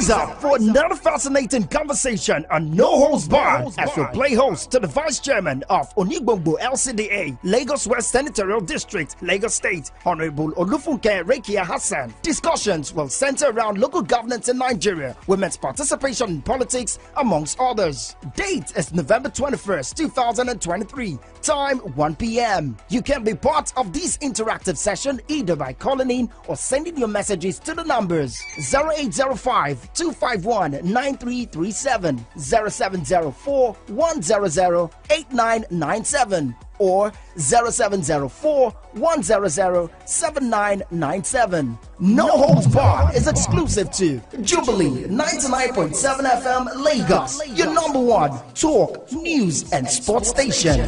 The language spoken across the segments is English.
Rise up for another fascinating conversation on No Holds Barred as we play host to the Vice Chairman of Onigbongbo LCDA, Lagos West Senatorial District, Lagos State, Honorable Olufunke Rekia Hassan. Discussions will center around local governance in Nigeria, women's participation in politics, amongst others. Date is November 21st, 2023. Time 1 p.m. You can be part of this interactive session either by calling in or sending your messages to the numbers 0805-251-9337, 0704-100-8997, or 0704-100-7997. No Holds Barred is exclusive to Jubilee 99.7 FM Lagos, your number one talk, news, and sports station.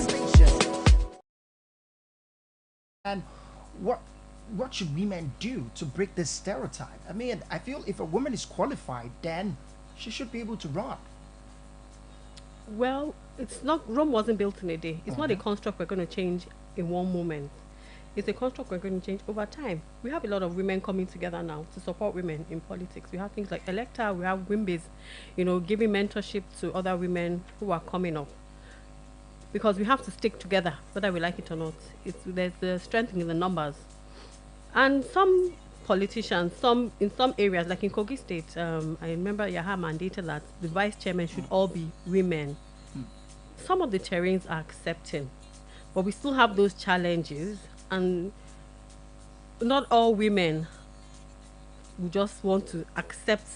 And what should women do to break this stereotype? I mean, I feel if a woman is qualified, then she should be able to run. Well, it's not, Rome wasn't built in a day. It's not a construct we're going to change in one moment. It's a construct we're going to change over time. We have a lot of women coming together now to support women in politics. We have things like Electa, we have Wimbys, giving mentorship to other women who are coming up. Because we have to stick together, whether we like it or not. There's the strength in the numbers. And some politicians, in some areas, like in Kogi State, I remember Yaha mandated that the vice chairman should all be women. Some of the terrains are accepting, but we still have those challenges, and not all women will just want to accept.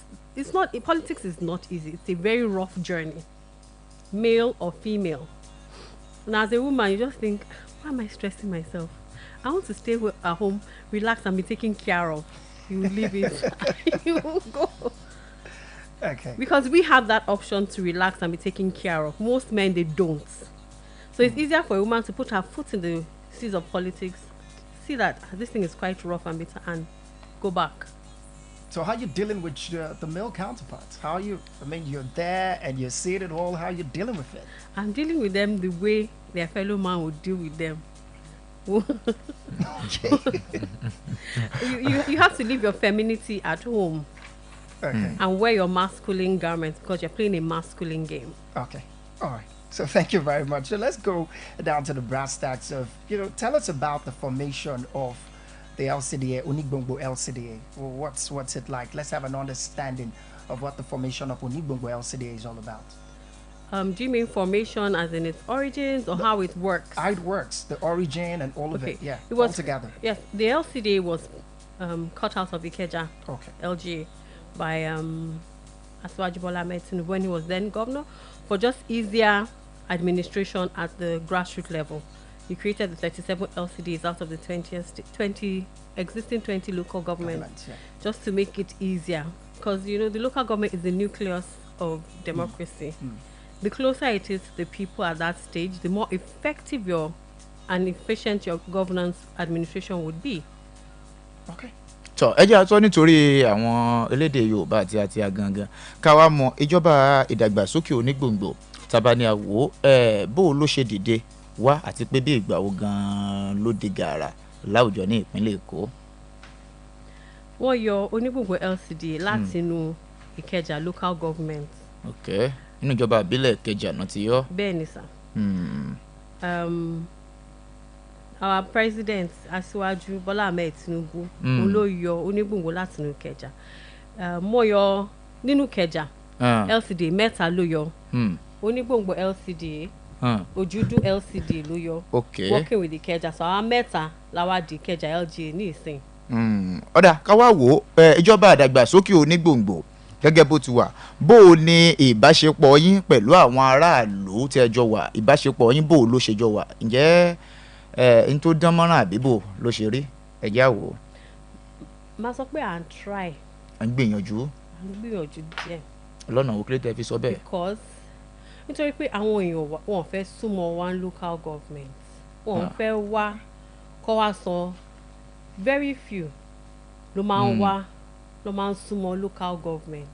Politics is not easy. It's a very rough journey, male or female. And as a woman, you just think, why am I stressing myself? I want to stay at home, relax, and be taken care of. You leave it, you go. Okay. Because we have that option to relax and be taken care of. Most men, they don't. So it's easier for a woman to put her foot in the seas of politics, see that this thing is quite rough and bitter, and go back. So how are you dealing with the male counterparts? You're there and you see it all. How are you dealing with it? I'm dealing with them the way their fellow man would deal with them. you have to leave your femininity at home, and wear your masculine garments because you're playing a masculine game. Okay, all right. So thank you very much. So let's go down to the brass tacks of, tell us about the formation of the LCDA, Onigbongbo LCDA. Well, what's it like? Let's have an understanding of what the formation of Onigbongbo LCDA is all about. Do you mean formation as in its origins, or how it works? How it works, the origin and all of it. Yeah, it was all together. Yes, the LCDA was cut out of Ikeja, LGA, by Asiwaju Bola Ahmed Tinubu when he was then governor, for just easier administration at the grassroots level. He created the 37 LCDs out of the 20 local governments, just to make it easier. Because the local government is the nucleus of democracy. The closer it is to the people at that stage, the more effective and efficient your governance administration would be. Okay. So, ẹ jẹ́ àtọ́ nítorí àwọn elédè Yorùbá àti àgangan ká wá mọ ìjọba ìdàgbàsókè Onígbòǹgbò tabani àwò bó ló ṣe dìde wá àti pé bí ìgbà wo gan ló di gàrà láwùjọ ní ìpínlẹ̀ Èkó. Wọ́n yọ Onígbòǹgbò LCDA láti inú Ìkẹjà local government. Okay. Inú ìjọba ìbílẹ̀ Ìkẹjà náà ti yọ. Bẹ́ẹ̀ ni sà. Our president Asiwaju Bola Ahmed Tinubu ló yọ Onígbòǹgbò láti inú Ìkẹjà. Mo yọ nínú Ìkẹjà LCDA mẹ́ta ló yọ. Onígbòǹgbò LCDA, Ojudu LCDA ló yọ. Okay. Working with Ìkẹjà, so àwọn mẹ́ta la wá di Ìkẹjà LGA ní ìsìn. Ọ̀dà ká wá wò ìjọba ìdàgbàsókè Onígbòǹgbò gẹ́gẹ́ bó ti wà, bó o ní ìbáṣepọ̀ yín pẹ̀lú àwọn aráàlú tí ẹ jọ wà, ìbáṣepọ̀ yín bó o ló ṣe jọ wà, ǹjẹ́ n tó dán mọ́ràn àbí bó ló ṣe rí ẹ̀jẹ̀ àwò. Máa sọ pé à ń try. À ń gbìyànjú. Díẹ̀. Lọ́nà wo kílódé fi sọ bẹ́ẹ̀? Because nítorí pé àwọn èèyàn wọn fẹ́ súnmọ́ one local government, wọn fẹ́ wá kọ́ wá sọ very few ló máa ń wá ló máa ń súnmọ́ local government.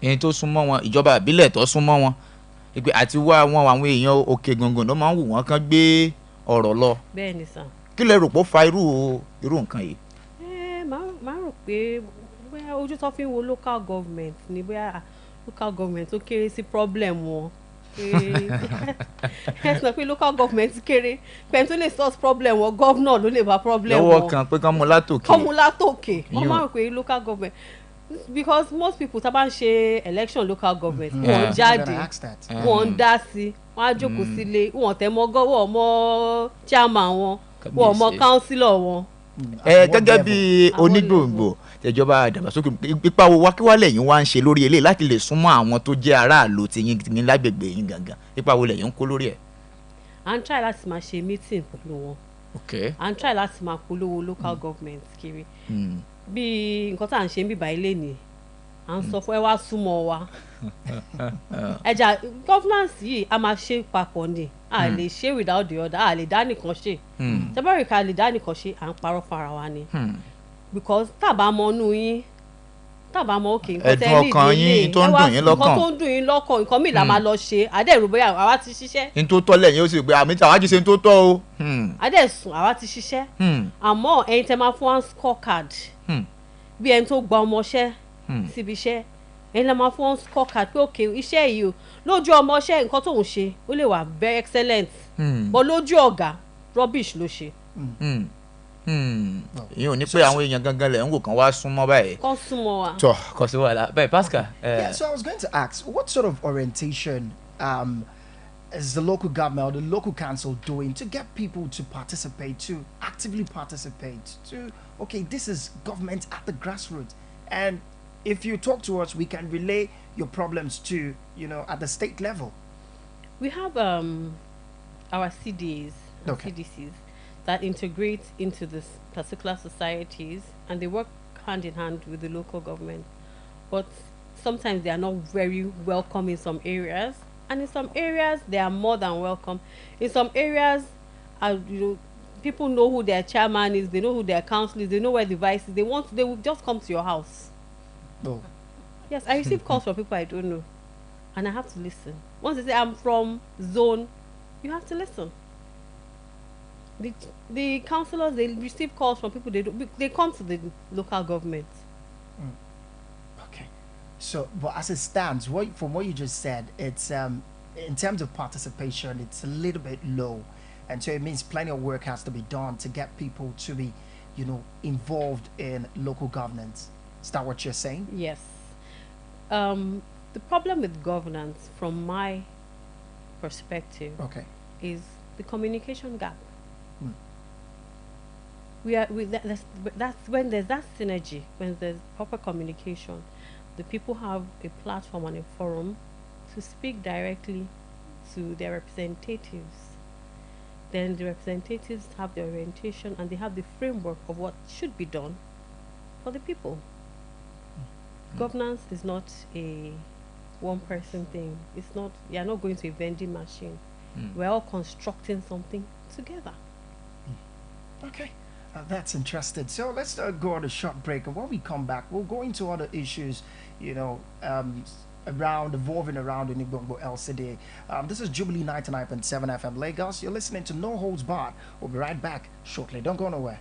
Ẹni tó súnmọ́ wọn ìjọba ìbílẹ̀ tó súnmọ́ wọn ìpè àti wá wọn àwọn èèyàn òkè gbọ̀ngàn ló máa ń wù wọ́n kán gbé ọ̀rọ̀ lọ. Bẹ́ẹ̀ ni sà. Kí lẹ rò pé ó fa irú nǹkan yìí? Máa rò pé bóyá ojú tó fi ń wo local government ni bóyá local government tó kéré sí problem wọn ẹ sọ pé local government kéré pẹ̀lú tó lè solve problem wọn governor ló lè bá problem wọn lọ́wọ́ kan pé kán mú látòkè wọ́n máa ń pè local government because most people tá bá ń ṣe election local government wọ́n jáde wọ́n dá sí wọ́n á jókòó sílé wọ́n tẹ̀ mọ́ gọ́wọ́ mọ́ chairman wọn wọ́n mọ́ councillor wọn. Gẹ́gẹ́ bí onígbòǹgbò ìjọba ìdàgbàsókè ipa wo wákíwá lẹ́yìn wá ń ṣe lórí eléyìí láti lè súnmọ́ àwọn tó jẹ́ aráàlú tiyín lágbègbè yín gangan ipa wo lẹ́yìn ń kó lórí ẹ̀. à ń try láti máa ṣe meeting pẹ̀lú wọn à ń try láti máa polówó local government kiri bí nǹkan tá à ń ṣe ń bíbá ilé ni à ń sọ fún ẹ wá súnmọ́ wa ẹja governance yìí a máa ṣe papọ̀ ni a lè ṣe without the other a lè dá nìkan ṣe tẹ́bẹ̀rẹ̀ ká lè dá nìkan ṣe à ń parọ́ fara wa ni because tábà mọ inú yín tábà mọ òkè nǹkan tẹ́ ní ìdílé nǹkan tó ń dùn yín lọ́kàn nǹkan mìíràn la máa lọ ṣe àdẹ́rù bóyá àwa ti ṣiṣẹ́. n tó tọ́ lẹ́yìn ó sì gbé àmì tí àwa ti ṣe n tó tọ́ o. àdẹ́sùn àwa ti ṣiṣẹ́ àmọ́ ẹ̀yin tẹ́ máa fún one score card bí ẹni tó gba ọmọṣẹ́ síbi iṣẹ́ ẹ̀yin lè máa fún one score card pé òkè iṣẹ́ yìí o lójú ọmọṣẹ́ nǹkan tó ń ṣe ó lè wà very excellent but lójú ọ̀gá rubbish ló ṣe. ìyẹn ò ní pé àwọn èèyàn gangan lẹ̀ ń wò kán wá súnmọ́ báyìí. kán súnmọ́ wa. tọ́ kò sí wàhálà bẹ́ẹ̀ Pascal. Yeah, so I was going to ask, what sort of orientation is the local government or the local council doing to get people to participate, to actively participate, to, okay, this is government at the grassroots. And if you talk to us, we can relay your problems to, at the state level. We have our CDs, CDCs, that integrate into this particular societies, and they work hand in hand with the local government. But sometimes they are not very welcome in some areas, and in some areas they are more than welcome. In some areas, people know who their chairman is, they know who their council is, they know where the vice is. They will just come to your house. Oh. Yes, I receive calls from people I don't know, and I have to listen. Once they say I'm from zone, you have to listen. The councillors, they receive calls from people they come to the local government. Okay, so but as it stands, from what you just said, it's in terms of participation, it's a little bit low, and so it means plenty of work has to be done to get people to be, involved in local governance. Is that what you're saying? Yes. The problem with governance, from my perspective, is the communication gap. That's when there's that synergy, when there's proper communication, the people have a platform and a forum to speak directly to their representatives. Then the representatives have the orientation and they have the framework of what should be done for the people. Governance is not a one-person thing. It's not. You're not going to a vending machine. We're all constructing something together. Okay. That's interesting. So let's go on a short break, and when we come back, we'll go into other issues, evolving around the Nigbongbo LCD. This is Jubilee 99.7 FM Lagos. You're listening to No Holds Barred. We'll be right back shortly. Don't go nowhere.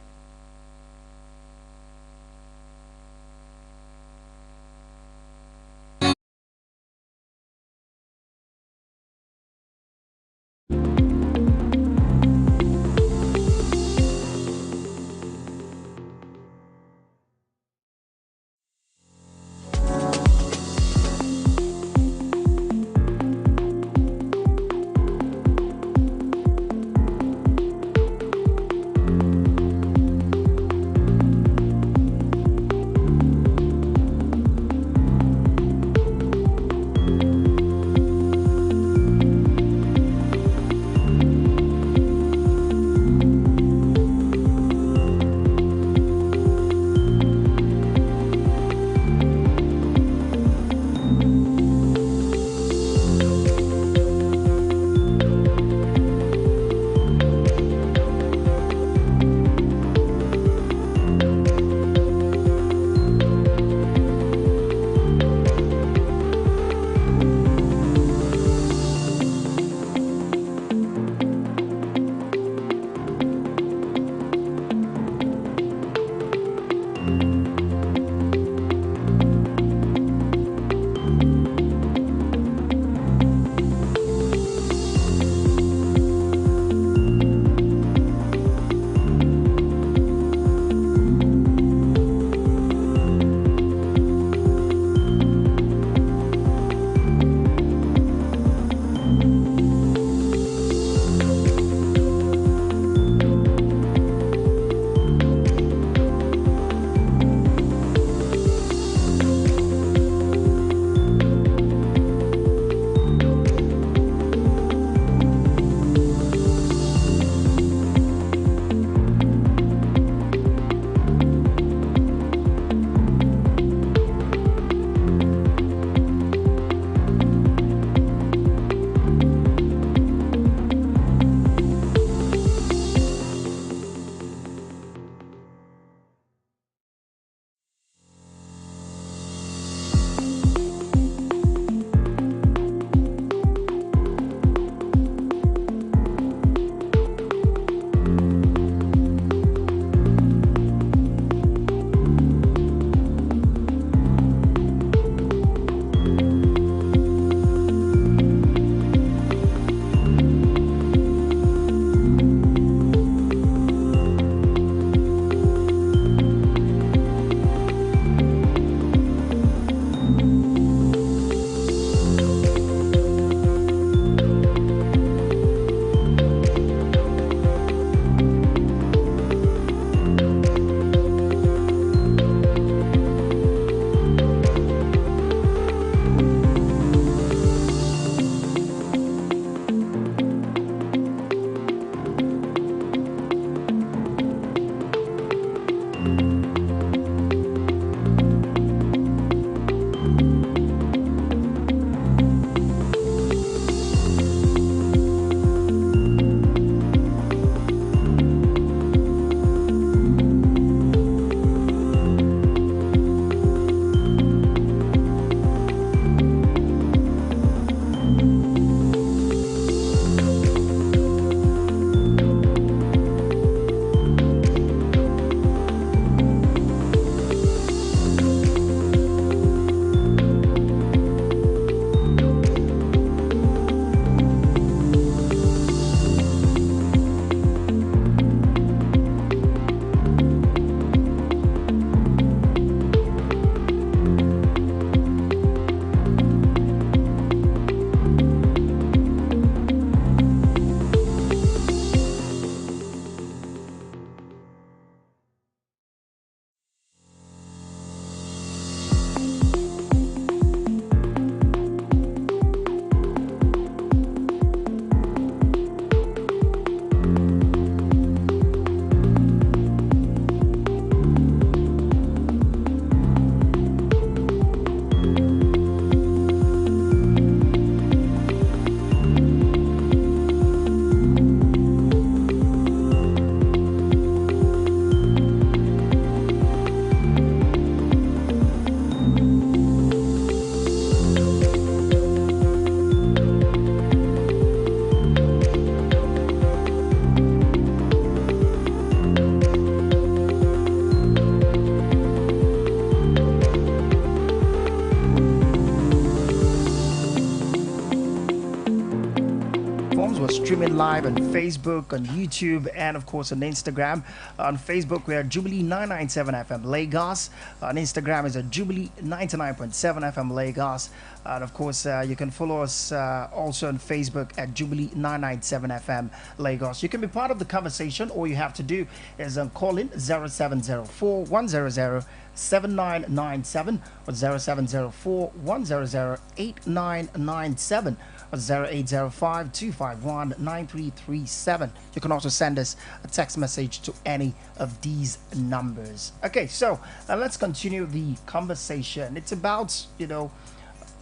platforms. We're streaming live on Facebook, on YouTube, and of course on Instagram. On Facebook, we are Jubilee 997 FM Lagos. On Instagram is Jubilee 99.7 FM Lagos. And of course, you can follow us also on Facebook at Jubilee 997 FM Lagos. You can be part of the conversation. All you have to do is call in 0704 100 7997 or 0704 100 8997 or 0805 251 9337. You can also send us a text message to any of these numbers. Okay, so let's continue the conversation. It's about,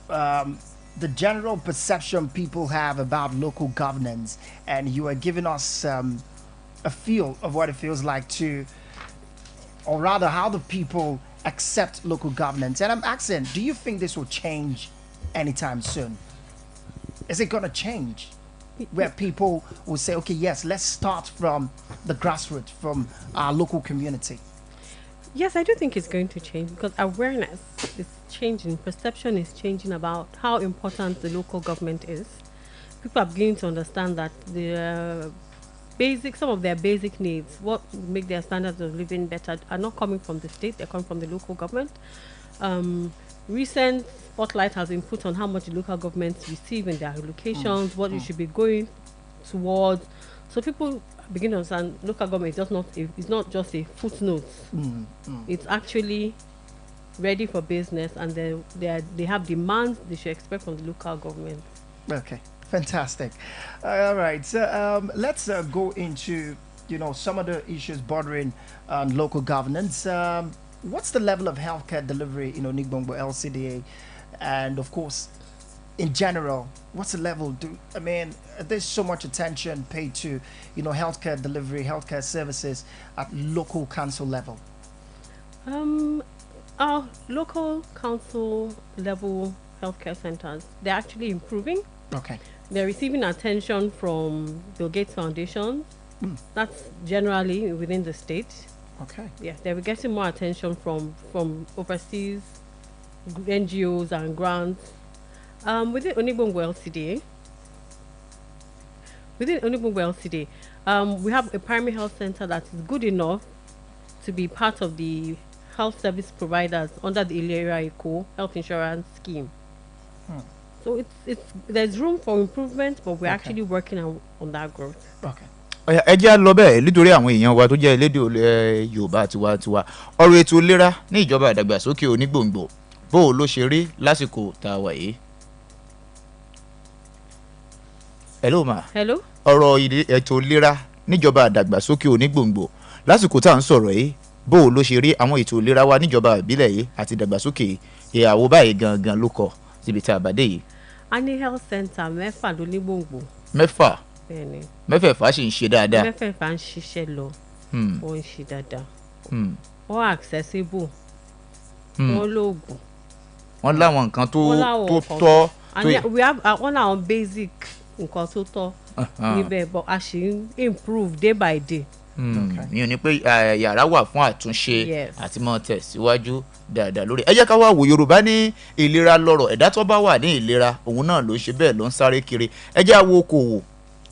the general perception people have about local governance, and you are giving us a feel of what it feels like to, or rather how the people accept local governance. And I'm asking, do you think this will change anytime soon? Is it going to change where people will say, okay, yes, let's start from the grassroots, from our local community? Yes, I do think it's going to change because awareness is changing, perception is changing about how important the local government is. People are beginning to understand that some of their basic needs, what would make their standards of living better, are not coming from the state, they're coming from the local government. Recent spotlight has been put on how much the local governments receive in their allocations, what it should be going towards. So people begin to understand local government is not just a footnote. It's actually ready for business, and they have demands they should expect from the local government. Okay, fantastic. All right, so let's go into some of the issues bordering on local governance. What's the level of healthcare delivery in Onigbongbo LCDA, and of course, in general, what's the level? There's so much attention paid to healthcare delivery, healthcare services at local council level. Our local council level healthcare centers, they're actually improving. Okay. They're receiving attention from Bill Gates Foundation. That's generally within the state. Okay. Yeah, they're getting more attention from overseas NGOs and grants. Within Onigbongbo LCD, we have a primary health center that is good enough to be part of the health service providers under the Ilera Eco health insurance scheme. So there's room for improvement, but we're actually working on that growth. Okay. ẹ jẹ́ lọ bẹ́ẹ̀ nítorí àwọn èèyàn wa tó jẹ́ elédè Yorùbá tiwantiwa ọ̀rọ̀ ètò ìlera ní ìjọba ìdàgbàsókè Onígbòǹgbò bó o ló ṣe rí lásìkò tá a wà yìí. Hello ma. Hello. ọ̀rọ̀ ètò ìlera níjọba ìdàgbàsókè Onígbòǹgbò lásìkò tá à ń sọ̀rọ̀ yìí bó o ló ṣe rí àwọn ètò ìlera wa níjọba ìbílẹ̀ yìí àti ìdàgbàsókè ìyàwó báyìí gangan ló kọ síbi tá a bá dé yìí. A ní health center 6 lónígbòǹgbò. 6. Bẹ́ẹ̀ni. 6 sì ń ṣe dáadáa. 6 ń ṣiṣẹ́ lọ. Wọ́n ń ṣe dáadáa. Wọ́n accessible. Wọ́n lóògùn. Wọ́n láwọn nǹkan tó tọ́. We have wọ́n láwọn basic nǹkan tó tọ́ níbẹ̀, but a ṣì ń improve day by day. Mi ò ní pé yàrá wà fún àtúnṣe àti mọ́ tẹ̀síwájú dáadáa lórí. Ẹ jẹ́ ká wá wò, Yorùbá ní ìlera lọ́rọ̀, ẹ̀dá tó bá wà ní ìlera òun náà ló ṣe bẹ́ẹ̀ ló ń sáré kiri. Ẹ jẹ́ àwo okòwò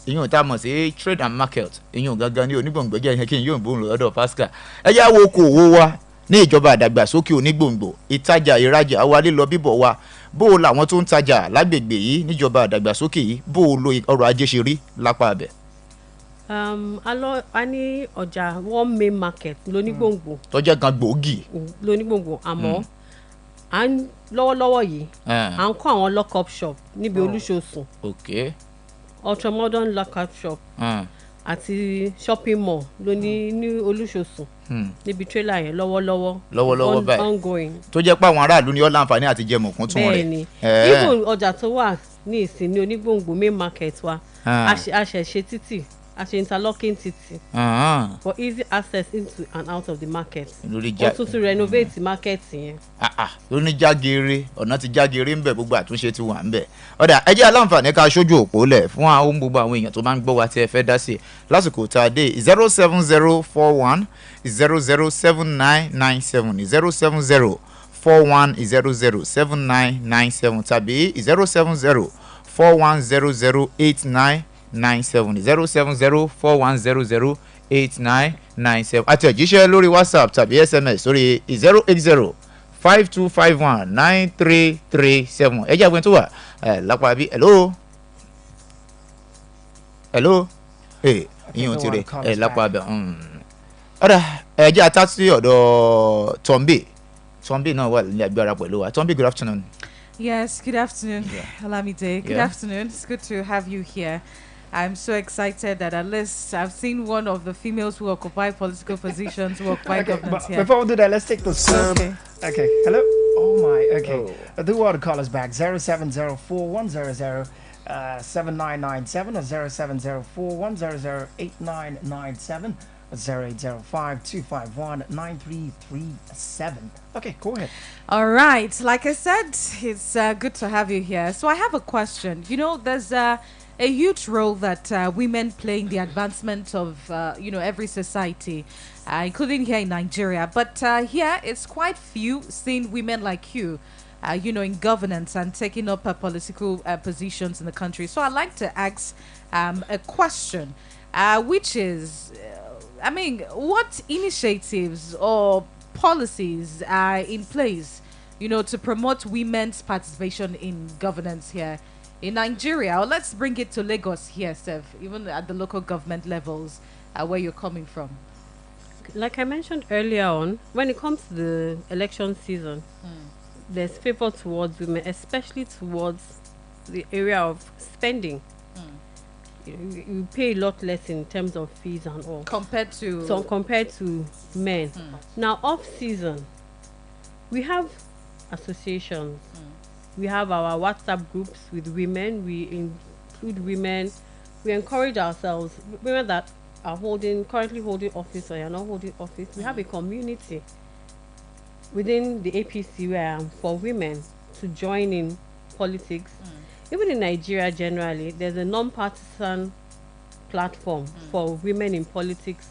ìyún tá a mọ̀ sí trade and market ìyún gangan ní Onígbòǹgbò jẹ́ kí n yóò bóun lọ́dọ̀ Pascal. Ẹ jẹ́ àwo okòwò wa ní ìjọba àdàgbàsókè Onígbòǹgbò, ìtajà ìrajà wa lílọ bíbọ̀ wa bó o làwọn tó ń tajà lágbègbè yìí níjọba àdàgbàsókè yìí bó o lo ọrọ̀ ajé ṣe rí lápá abẹ. A ní ọjà one main market lónígbòǹgbò. Tó jẹ́ kan gbòógì. Lónígbòǹgbò, àmọ́ lọ́wọ́lọ́wọ́ yìí à ń kọ́ àwọn lock-up shop níbi Olúṣòsùn. Okay. Ultra modern lock-up shop àti shopping mall ní Olúṣòsùn níbi trailer yẹn lọ́wọ́lọ́wọ́ báyìí ongoing. Tó jẹ́ pé àwọn aráàlú ní ọ̀làǹfààní àti jẹ mọ̀kún tún rẹ̀. Bẹ́ẹ̀ni, even ọjà tó wà ní ìsìn ní Onígbòǹgbò main market wa a ṣe títì, a ṣe interlocking títì for easy access into and out of the market. Wọ́n tún ti renovate market yẹn. Ló ní jágeere, ọ̀nà ti jágeere ń bẹ̀, gbogbo àtúnṣe ti wà ń bẹ̀. Ọ̀dà ẹ jẹ́ aláǹfààní ká ṣojú òpó lẹ̀ fún àwọn gbogbo àwọn èèyàn tó máa ń gbọ́ wa tí ẹ fẹ́ dá sí lásìkò tá a dé 07041 007997 07041 007997 tàbí 07041008997 07041008997 àtẹ̀jíṣẹ́ lórí WhatsApp tàbí SMS sórí 08052519337 ẹ jẹ́ àgbẹ̀ tó wà lápá bí hello ìyẹn ti rẹ̀ lápá bẹ̀ ọ̀dà ẹ jẹ́ àtàtì ọ̀dọ̀ Tombi náà wà ní agbára pẹ̀lú wa. Tombi, good afternoon. Yes, good afternoon, Olamide. Good afternoon. It's good to have you here. I'm so excited that at least I've seen one of the females who occupy political positions who occupy government here. Before we do that, let's take this. Okay. Hello. Oh my. Okay. Do want to call us back? 07041007997 or 07041008997. 08052519337. Okay, go ahead. All right. Like I said, it's good to have you here. So I have a question. You know, there's a huge role that women play in the advancement of, every society, including here in Nigeria. But here, it's quite few seeing women like you, in governance and taking up political positions in the country. So I'd like to ask a question, which is... what initiatives or policies are in place, to promote women's participation in governance here in Nigeria? Or let's bring it to Lagos here, Seth, even at the local government levels where you're coming from. Like I mentioned earlier on, when it comes to the election season, there's favor towards women, especially towards the area of spending. You pay a lot less in terms of fees and all compared to men. Now off season, we have associations, we have our WhatsApp groups with women, we include women, we encourage ourselves, women that are currently holding office or are not holding office. We have a community within the APC where I am for women to join in politics. Even in Nigeria generally, there's a non-partisan platform for women in politics.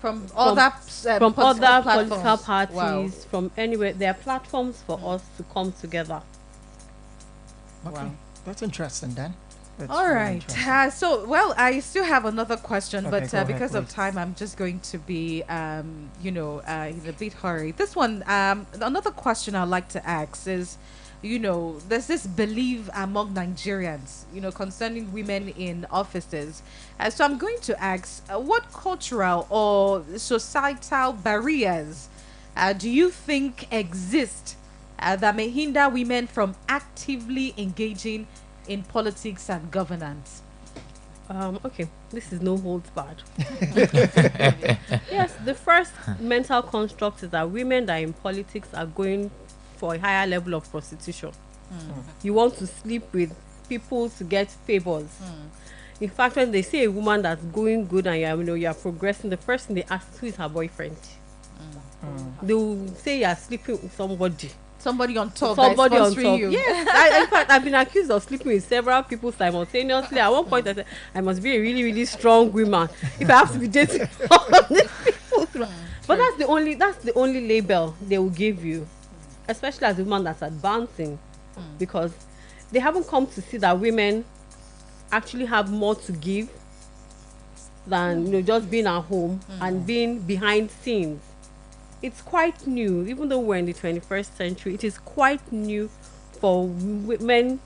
From other political parties, from anywhere. There are platforms for us to come together. Okay. Wow. That's interesting, Dan. All right. I still have another question, but because of time, I'm just going to be, in a bit hurry. This one, another question I'd like to ask is, there's this belief among Nigerians, concerning women in offices. So I'm going to ask, what cultural or societal barriers do you think exist that may hinder women from actively engaging in politics and governance? Okay, this is no holds barred. Yes, the first mental construct is that women that are in politics are going for a higher level of prostitution. You want to sleep with people to get favors. In fact, when they see a woman that's going good and you're progressing, the first thing they ask who is her boyfriend. They will say you're sleeping with somebody on top. You. Yes. In fact, I've been accused of sleeping with several people simultaneously. At one point, I said I must be a really, really strong woman if I have to be dating all of these people. But that's the only label they will give you, especially as a woman that's advancing, because they haven't come to see that women actually have more to give than just being at home and being behind scenes. It's quite new, even though we're in the 21st century. It is quite new for women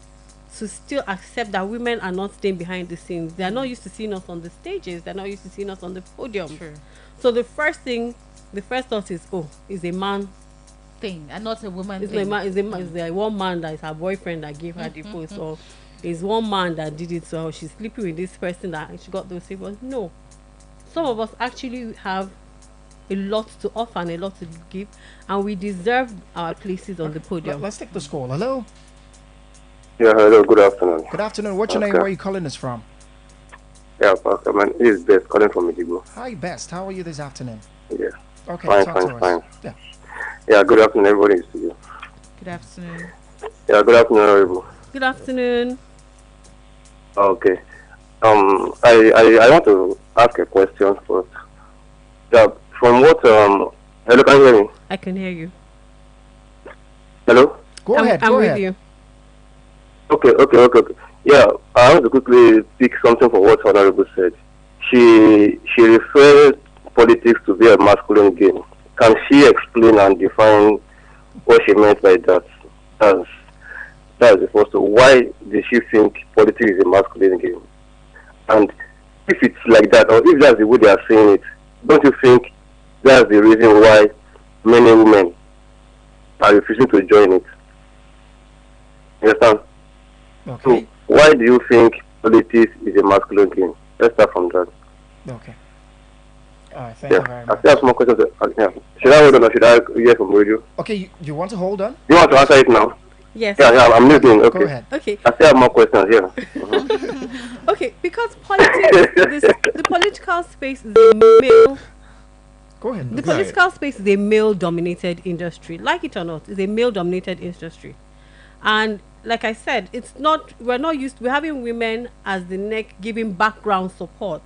to still accept that women are not staying behind the scenes. They are not used to seeing us on the stages. They're not used to seeing us on the podium. True. So the first thought is, is a man thing and not a woman it's thing. It's the one man that is her boyfriend that gave her the post, or it's one man that did it, so she's sleeping with this person that she got those favors. No, some of us actually have a lot to offer and a lot to give, and we deserve our places on the podium. Let's take this call. Hello. Yeah, hello, good afternoon. Good afternoon. What's your name? Where are you calling us from? Yeah, Pastor, my name is Best, calling from Idigbo. Hi, Best. How are you this afternoon? Yeah. Okay, fine. Yeah. Yeah, good afternoon, everybody. Good afternoon. Yeah, good afternoon, everybody. Good afternoon. Okay. I want to ask a question first. Yeah, from what hello, can you hear me? I can hear you. Hello? Go ahead. I'm go with ahead. you. Okay. Yeah, I want to quickly pick something from what Honorable said. She refers politics to be a masculine game. Can she explain and define what she meant by that? As That's the first one. Why does she think politics is a masculine game? And if it's like that, or if that's the way they are saying it, don't you think that's the reason why many women are refusing to join it? You understand? Okay. So why do you think politics is a masculine game? Let's start from that. Okay. All right. Thank you very I much. still have more questions. Yeah. Should I hold on or should I hear from radio? Okay. You want to hold on? You want to answer it now? Yes. Yeah, I'm listening. Okay. Go ahead. Okay. I still have more questions here. Okay. Because politics, the political space is a male. Go ahead. The Go ahead. political space is a male-dominated industry. Like it or not, it's a male-dominated industry, and like I said, it's not. We're not used. We're having women as the neck giving background support.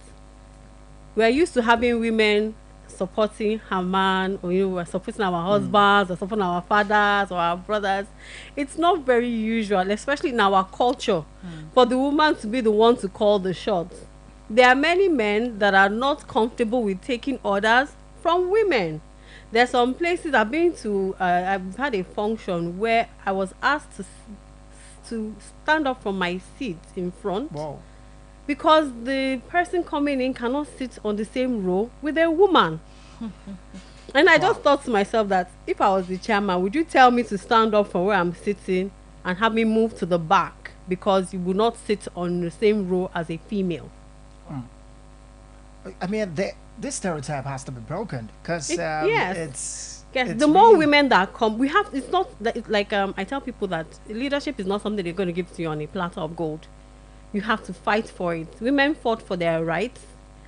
We're used to having women supporting her man, or we're supporting our husbands, or supporting our fathers or our brothers. It's not very usual, especially in our culture, for the woman to be the one to call the shots. There are many men that are not comfortable with taking orders from women. There's some places I've been to. I've had a function where I was asked to stand up from my seat in front. Wow. Because the person coming in cannot sit on the same row with a woman. And I just thought to myself that if I was the chairman, would you tell me to stand up from where I'm sitting and have me move to the back because you will not sit on the same row as a female? I mean, this stereotype has to be broken because Yes. Yes, it's the more really- women that come, we have. It's not that it's like I tell people that leadership is not something they're going to give to you on a platter of gold. You have to fight for it. Women fought for their rights,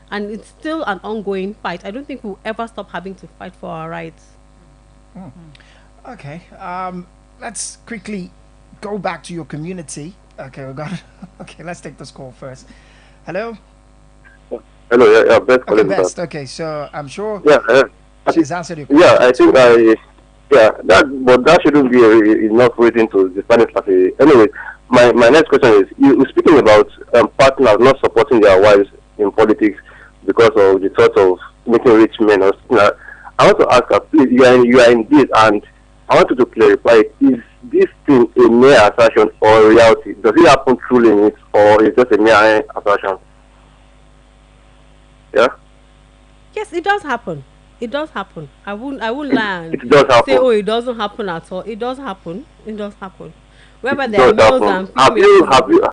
and it's still an ongoing fight. I don't think we'll ever stop having to fight for our rights. Okay. Let's quickly go back to your community. Okay, we got. Okay, let's take this call first. Hello. Hello, yeah, Best Okay, calling back. best. Okay, so I'm sure Yeah, she's answered your question. yeah, I think but that shouldn't be enough reason to define it as a. Anyway, my next question is: you speaking about partners not supporting their wives in politics because of the thought of making rich men. Or I want to ask her, please, you are in this, and I want you to clarify: is this thing a mere assertion or reality? Does it happen truly in it, or is it just a mere assertion? Yeah. Yes, it does happen. It does happen. I won't lie and It does happen. say, oh, it doesn't happen at all. It does happen. It does happen. Whether It there are does males happen. and females. Have you